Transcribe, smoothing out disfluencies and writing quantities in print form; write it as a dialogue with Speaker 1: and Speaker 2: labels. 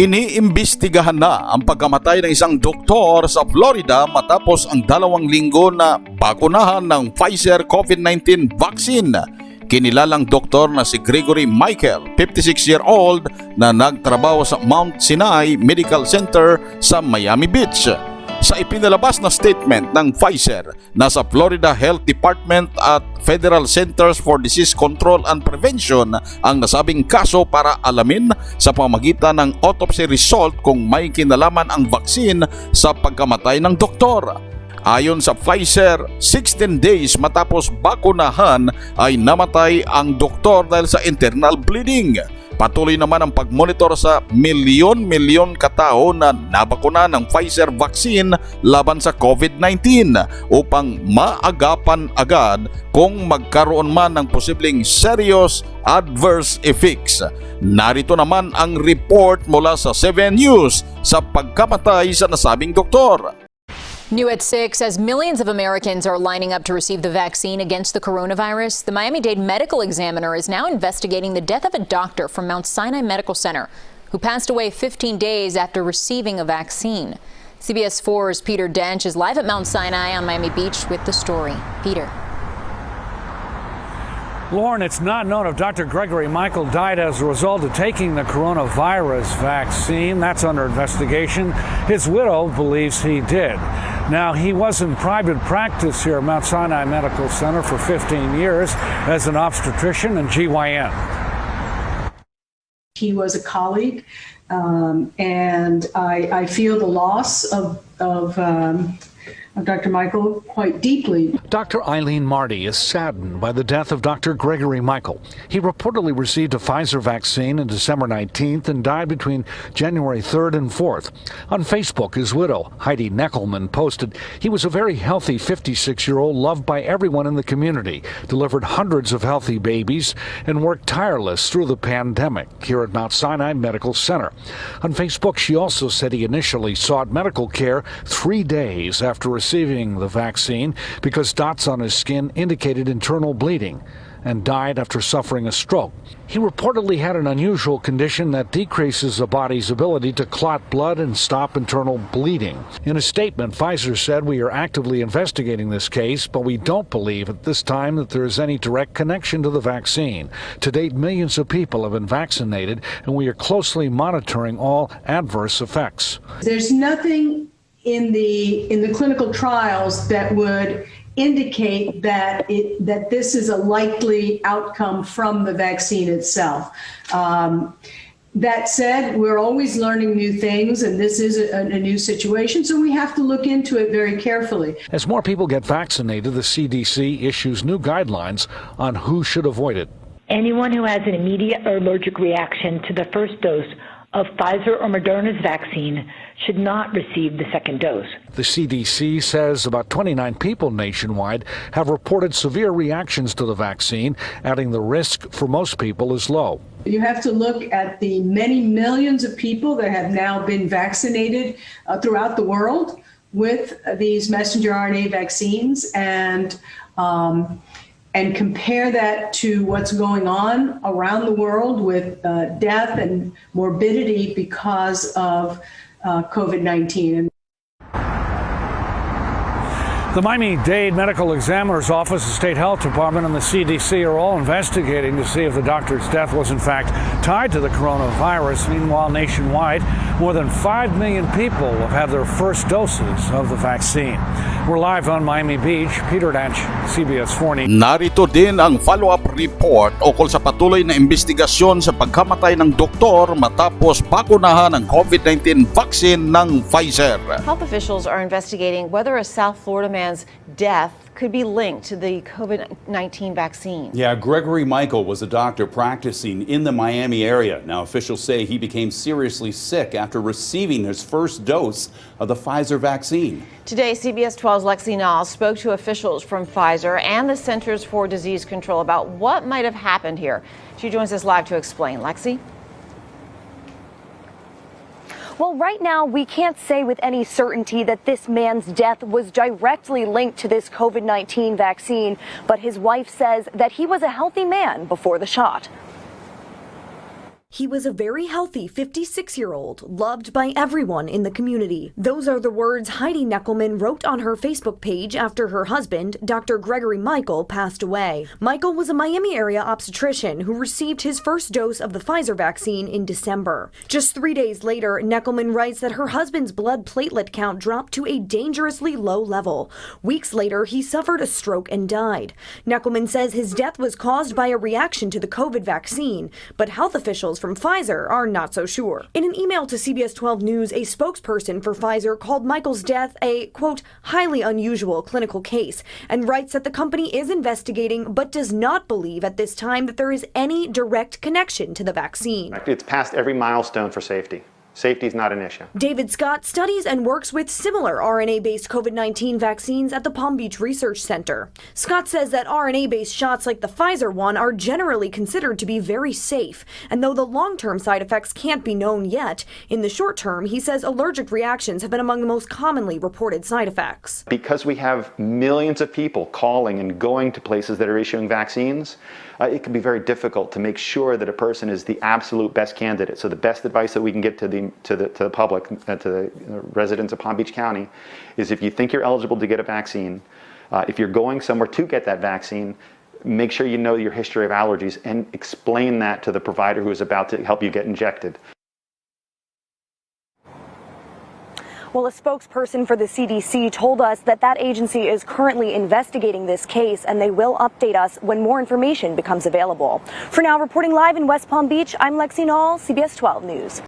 Speaker 1: Iniimbestigahan na ang pagkamatay ng isang doktor sa Florida matapos ang 2 linggo na bakunahan ng Pfizer COVID-19 vaccine. Kinilalang doktor na si Gregory Michael, 56-year-old na nagtrabaho sa Mount Sinai Medical Center sa Miami Beach. Sa ipinalabas na statement ng Pfizer, nasa Florida Health Department at Federal Centers for Disease Control and Prevention ang nasabing kaso para alamin sa pamamagitan ng autopsy result kung may kinalaman ang vaccine sa pagkamatay ng doktor. Ayon sa Pfizer, 16 days matapos bakunahan ay namatay ang doktor dahil sa internal bleeding. Patuloy naman ang pagmonitor sa milyon-milyon katao na nabakuna ng Pfizer vaccine laban sa COVID-19 upang maagapan agad kung magkaroon man ng posibleng serious adverse effects. Narito naman ang report mula sa 7 News sa pagkamatay sa nasabing doktor.
Speaker 2: New at 6, as millions of Americans are lining up to receive the vaccine against the coronavirus, the Miami-Dade medical examiner is now investigating the death of a doctor from Mount Sinai Medical Center who passed away 15 days after receiving a vaccine. CBS 4's Peter Dench is live at Mount Sinai on Miami Beach with the story. Peter.
Speaker 3: Lauren, it's not known if Dr. Gregory Michael died as a result of taking the coronavirus vaccine. That's under investigation. His widow believes he did. Now, he was in private practice here at Mount Sinai Medical Center for 15 years as an obstetrician and GYN.
Speaker 4: He was a colleague, and I feel the loss of Dr. Michael quite deeply.
Speaker 3: Dr. Eileen Marty is saddened by the death of Dr. Gregory Michael. He reportedly received a Pfizer vaccine on December 19th and died between January 3rd and 4th. On Facebook, his widow, Heidi Neckelman, posted, "He was a very healthy 56-year-old loved by everyone in the community, delivered hundreds of healthy babies, and worked tireless through the pandemic here at Mount Sinai Medical Center." On Facebook, she also said he initially sought medical care 3 days after receiving the vaccine because dots on his skin indicated internal bleeding, and died after suffering a stroke. He reportedly had an unusual condition that decreases the body's ability to clot blood and stop internal bleeding. In a statement, Pfizer said, "We are actively investigating this case, but we don't believe at this time that there is any direct connection to the vaccine. To date, millions of people have been vaccinated, and we are closely monitoring all adverse effects."
Speaker 4: There's nothing in the clinical trials that would indicate that this is a likely outcome from the vaccine itself. That said, we're always learning new things, and this is a new situation, so we have to look into it very carefully.
Speaker 3: As more people get vaccinated, the CDC issues new guidelines on who should avoid it.
Speaker 5: Anyone who has an immediate or allergic reaction to the first dose of Pfizer or Moderna's vaccine should not receive the second dose.
Speaker 3: The CDC says about 29 people nationwide have reported severe reactions to the vaccine, adding the risk for most people is low.
Speaker 4: You have to look at the many millions of people that have now been vaccinated throughout the world with these messenger RNA vaccines and compare that to what's going on around the world with death and morbidity because of COVID-19.
Speaker 3: The Miami-Dade Medical Examiner's Office, the State Health Department, and the CDC are all investigating to see if the doctor's death was in fact tied to the coronavirus. Meanwhile, nationwide, more than 5 million people have had their first doses of the vaccine. We're live on Miami Beach. Peter Dench, CBS 4 News.
Speaker 1: Narito din ang follow-up report ukol sa patuloy na investigasyon sa pagkamatay ng doktor matapos bakunahan ng COVID-19 vaccine ng Pfizer.
Speaker 6: Health officials are investigating whether a South Florida man's death could be linked to the COVID-19 vaccine.
Speaker 7: Yeah, Gregory Michael was a doctor practicing in the Miami area. Now, officials say he became seriously sick after receiving his first dose of the Pfizer vaccine.
Speaker 6: Today, CBS 12's Lexi Nall spoke to officials from Pfizer and the Centers for Disease Control about what might have happened here. She joins us live to explain. Lexi?
Speaker 8: Well, right now, we can't say with any certainty that this man's death was directly linked to this COVID-19 vaccine, but his wife says that he was a healthy man before the shot. He was a very healthy 56-year-old, loved by everyone in the community. Those are the words Heidi Neckelman wrote on her Facebook page after her husband, Dr. Gregory Michael, passed away. Michael was a Miami area obstetrician who received his first dose of the Pfizer vaccine in December. Just 3 days later, Neckelman writes that her husband's blood platelet count dropped to a dangerously low level. Weeks later, he suffered a stroke and died. Neckelman says his death was caused by a reaction to the COVID vaccine, but health officials from Pfizer are not so sure. In an email to CBS 12 News, a spokesperson for Pfizer called Michael's death a, quote, highly unusual clinical case, and writes that the company is investigating but does not believe at this time that there is any direct connection to the vaccine.
Speaker 9: It's passed every milestone for safety. Safety is not an issue.
Speaker 8: David Scott studies and works with similar RNA-based COVID-19 vaccines at the Palm Beach Research Center. Scott says that RNA-based shots like the Pfizer one are generally considered to be very safe. And though the long-term side effects can't be known yet, in the short term, he says allergic reactions have been among the most commonly reported side effects.
Speaker 9: Because we have millions of people calling and going to places that are issuing vaccines, it can be very difficult to make sure that a person is the absolute best candidate. So the best advice that we can get to the public, to the residents of Palm Beach County, is if you think you're eligible to get a vaccine, if you're going somewhere to get that vaccine, make sure you know your history of allergies and explain that to the provider who is about to help you get injected.
Speaker 8: Well, a spokesperson for the CDC told us that that agency is currently investigating this case, and they will update us when more information becomes available. For now, reporting live in West Palm Beach, I'm Lexi Nall, CBS 12 News.